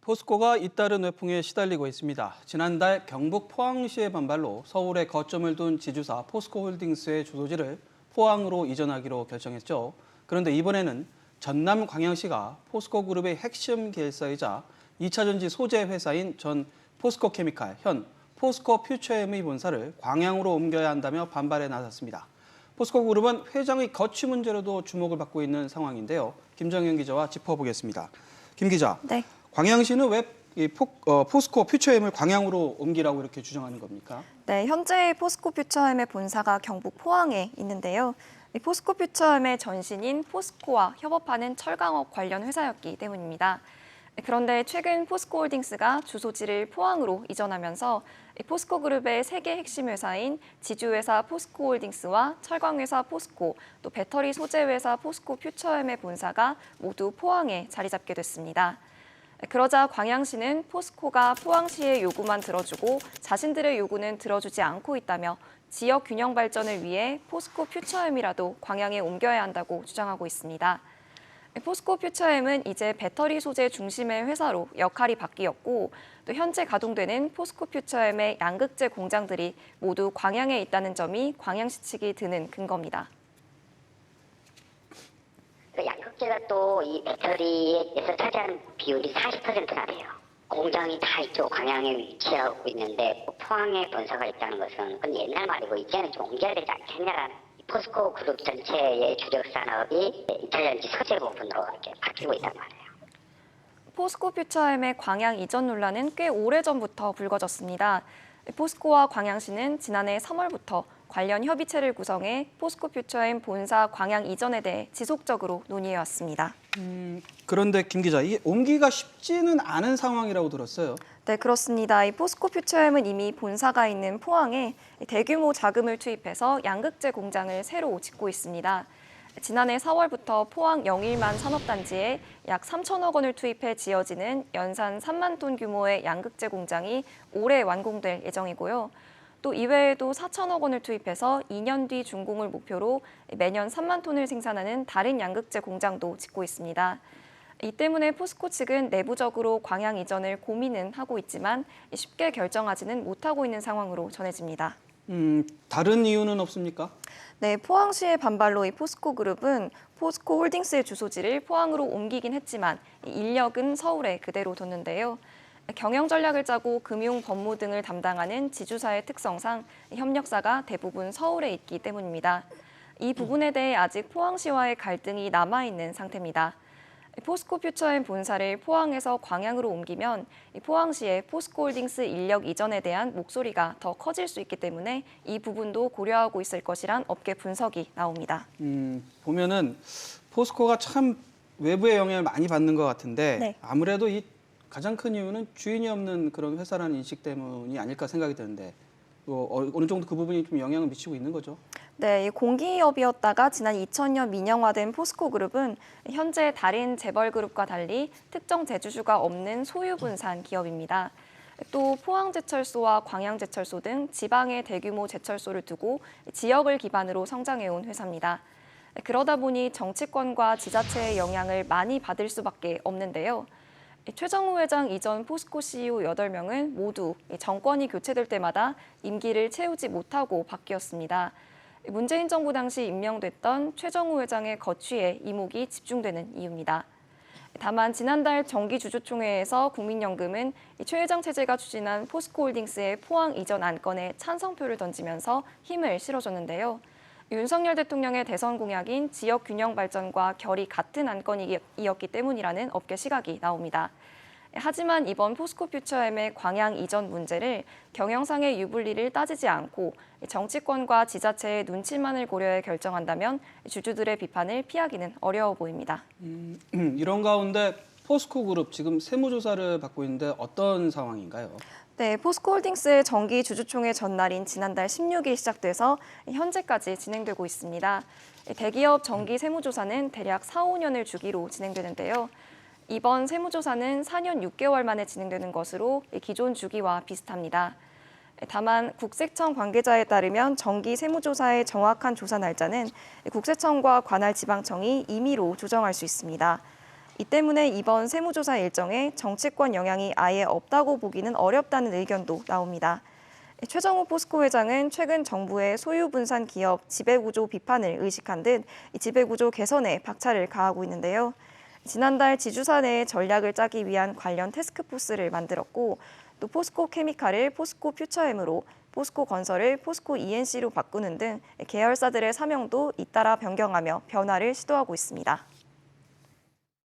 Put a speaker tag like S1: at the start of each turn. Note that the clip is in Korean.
S1: 포스코가 잇따른 외풍에 시달리고 있습니다. 지난달 경북 포항시의 반발로 서울에 거점을 둔 지주사 포스코홀딩스의 주소지를 포항으로 이전하기로 결정했죠. 그런데 이번에는 전남 광양시가 포스코그룹의 핵심 계열사이자 2차전지 소재 회사인 전 포스코케미칼, 현 포스코퓨처엠의 본사를 광양으로 옮겨야 한다며 반발에 나섰습니다. 포스코그룹은 회장의 거취 문제로도 주목을 받고 있는 상황인데요. 김정현 기자와 짚어보겠습니다. 김 기자.
S2: 네.
S1: 광양시는 왜 포스코 퓨처엠을 광양으로 옮기라고 이렇게 주장하는 겁니까?
S2: 네, 현재 포스코 퓨처엠의 본사가 경북 포항에 있는데요. 포스코 퓨처엠의 전신인 포스코와 협업하는 철강업 관련 회사였기 때문입니다. 그런데 최근 포스코홀딩스가 주소지를 포항으로 이전하면서 포스코그룹의 세계 핵심 회사인 지주회사 포스코홀딩스와 철강회사 포스코, 또 배터리 소재회사 포스코 퓨처엠의 본사가 모두 포항에 자리 잡게 됐습니다. 그러자 광양시는 포스코가 포항시의 요구만 들어주고 자신들의 요구는 들어주지 않고 있다며 지역 균형 발전을 위해 포스코 퓨처엠이라도 광양에 옮겨야 한다고 주장하고 있습니다. 포스코 퓨처엠은 이제 배터리 소재 중심의 회사로 역할이 바뀌었고 또 현재 가동되는 포스코 퓨처엠의 양극재 공장들이 모두 광양에 있다는 점이 광양시 측이 드는 근거입니다.
S3: 양극재가 또 이 배터리에서 차지하는 비율이 40%나 돼요. 공장이 다 이쪽 광양에 위치하고 있는데 포항에 본사가 있다는 것은 그건 옛날 말이고 이제는 좀 옮겨야 되지 않겠냐라는 포스코 그룹 전체의 주력 산업이 2차전지 소재 부분으로 이렇게 바뀌고 있단 말이에요.
S2: 포스코 퓨처엠의 광양 이전 논란은 꽤 오래전부터 불거졌습니다. 포스코와 광양시는 지난해 3월부터 관련 협의체를 구성해 포스코 퓨처엠 본사 광양 이전에 대해 지속적으로 논의해왔습니다.
S1: 그런데 김 기자, 이 옮기기가 쉽지는 않은 상황이라고 들었어요.
S2: 네, 그렇습니다. 이 포스코 퓨처엠은 이미 본사가 있는 포항에 대규모 자금을 투입해서 양극재 공장을 새로 짓고 있습니다. 지난해 4월부터 포항 영일만 산업단지에 약 3천억 원을 투입해 지어지는 연산 3만 톤 규모의 양극재 공장이 올해 완공될 예정이고요. 또 이외에도 4천억 원을 투입해서 2년 뒤 준공을 목표로 매년 3만 톤을 생산하는 다른 양극재 공장도 짓고 있습니다. 이 때문에 포스코 측은 내부적으로 광양 이전을 고민은 하고 있지만 쉽게 결정하지는 못하고 있는 상황으로 전해집니다.
S1: 다른 이유는 없습니까?
S2: 네, 포항시의 반발로 이 포스코 그룹은 포스코 홀딩스의 주소지를 포항으로 옮기긴 했지만 인력은 서울에 그대로 뒀는데요. 경영 전략을 짜고 금융, 법무 등을 담당하는 지주사의 특성상 협력사가 대부분 서울에 있기 때문입니다. 이 부분에 대해 아직 포항시와의 갈등이 남아있는 상태입니다. 포스코 퓨처엠 본사를 포항에서 광양으로 옮기면 포항시의 포스코홀딩스 인력 이전에 대한 목소리가 더 커질 수 있기 때문에 이 부분도 고려하고 있을 것이란 업계 분석이 나옵니다.
S1: 보면은 포스코가 참 외부의 영향을 많이 받는 것 같은데
S2: 네.
S1: 아무래도 이 가장 큰 이유는 주인이 없는 그런 회사라는 인식 때문이 아닐까 생각이 드는데 어느 정도 그 부분이 좀 영향을 미치고 있는 거죠?
S2: 네, 공기업이었다가 지난 2000년 민영화된 포스코 그룹은 현재 다른 재벌 그룹과 달리 특정 제주주가 없는 소유분산 기업입니다. 또 포항제철소와 광양제철소 등 지방의 대규모 제철소를 두고 지역을 기반으로 성장해온 회사입니다. 그러다 보니 정치권과 지자체의 영향을 많이 받을 수밖에 없는데요. 최정우 회장 이전 포스코 CEO 8명은 모두 정권이 교체될 때마다 임기를 채우지 못하고 바뀌었습니다. 문재인 정부 당시 임명됐던 최정우 회장의 거취에 이목이 집중되는 이유입니다. 다만 지난달 정기주주총회에서 국민연금은 최 회장 체제가 추진한 포스코홀딩스의 포항 이전 안건에 찬성표를 던지면서 힘을 실어줬는데요. 윤석열 대통령의 대선 공약인 지역 균형 발전과 결이 같은 안건이었기 때문이라는 업계 시각이 나옵니다. 하지만 이번 포스코 퓨처엠의 광양 이전 문제를 경영상의 유불리를 따지지 않고 정치권과 지자체의 눈치만을 고려해 결정한다면 주주들의 비판을 피하기는 어려워 보입니다.
S1: 이런 가운데 포스코 그룹 지금 세무조사를 받고 있는데 어떤 상황인가요?
S2: 네, 포스코홀딩스의 정기 주주총회 전날인 지난달 16일 시작돼서 현재까지 진행되고 있습니다. 대기업 정기 세무조사는 대략 4, 5년을 주기로 진행되는데요. 이번 세무조사는 4년 6개월 만에 진행되는 것으로 기존 주기와 비슷합니다. 다만 국세청 관계자에 따르면 정기 세무조사의 정확한 조사 날짜는 국세청과 관할 지방청이 임의로 조정할 수 있습니다. 이 때문에 이번 세무조사 일정에 정치권 영향이 아예 없다고 보기는 어렵다는 의견도 나옵니다. 최정우 포스코 회장은 최근 정부의 소유 분산 기업 지배구조 비판을 의식한 듯 지배구조 개선에 박차를 가하고 있는데요. 지난달 지주사 내의 전략을 짜기 위한 관련 태스크포스를 만들었고 또 포스코 케미칼을 포스코 퓨처엠으로 포스코 건설을 포스코 ENC로 바꾸는 등 계열사들의 사명도 잇따라 변경하며 변화를 시도하고 있습니다.